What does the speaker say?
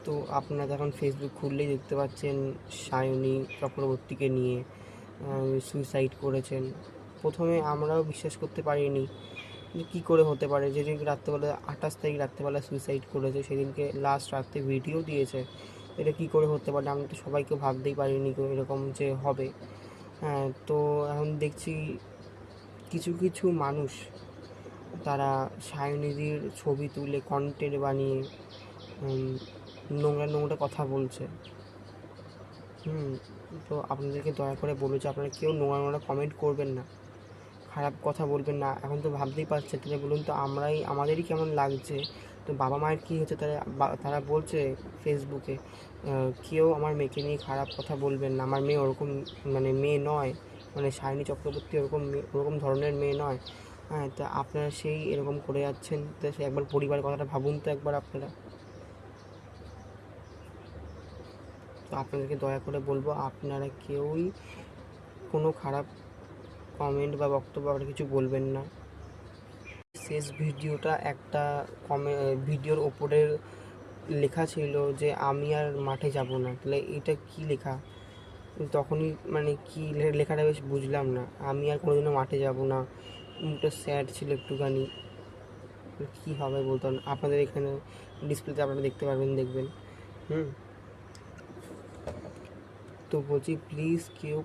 তো আপনারা এখন ফেসবুক খুললেই দেখতে পাচ্ছেন সায়নী চক্রবর্তীকে নিয়ে সুইসাইড করেছেন। প্রথমে আমরাও বিশ্বাস করতে পারিনি যে কী করে হতে পারে। যেদিনকে রাত্রেবেলা 28 তারিখ রাত্রেবেলা সুইসাইড করেছে, সেদিনকে লাস্ট রাত্রে ভিডিও দিয়েছে। এটা কী করে হতে পারে, আমরা তো সবাইকে ভাবতেই পারিনি এরকম যে হবে। হ্যাঁ, তো এখন দেখছি কিছু কিছু মানুষ তারা সায়নিধির ছবি তুলে কন্টেন্ট বানিয়ে নোংরা নোংরা কথা বলছে। তো আপনাদেরকে দয়া করে বলছি, আপনারা কেউ নোংরা নোংরা কমেন্ট করবেন না, খারাপ কথা বলবেন না। এখন তো ভাবতেই পারছেন, তাহলে বলুন তো আমাদেরই কেমন লাগছে। তো বাবা মায়ের কী হচ্ছে, তারা বলছে ফেসবুকে কেউ আমার মেয়েকে নিয়ে খারাপ কথা বলবেন না, আমার মেয়ে ওরকম মেয়ে নয়, সায়নী চক্রবর্তী ওরকম ধরনের মেয়ে নয়। হ্যাঁ, তা আপনারা সেই এরকম করে যাচ্ছেন। তো সে একবার পরিবারের কথাটা ভাবুন তো একবার আপনারা। তো আপনাদেরকে দয়া করে বলবো, আপনারা কেউই কোনো খারাপ কমেন্ট বা বক্তব্য আপনারা কিছু বলবেন না। শেষ ভিডিওটা একটা ভিডিওর ওপরের লেখা ছিল যে আমি আর মাঠে যাব না। তাহলে এটা কি লেখা? তখনই কি লেখাটা বেশ বুঝলাম না। আমি আর কোনোদিনও মাঠে যাব না, মুখটা স্যাড ছিল একটুখানি। কী হবে বলতে আপনাদের এখানে ডিসপ্লেতে আপনারা দেখতে পারবেন, দেখবেন। তো বলছি প্লিজ কেউ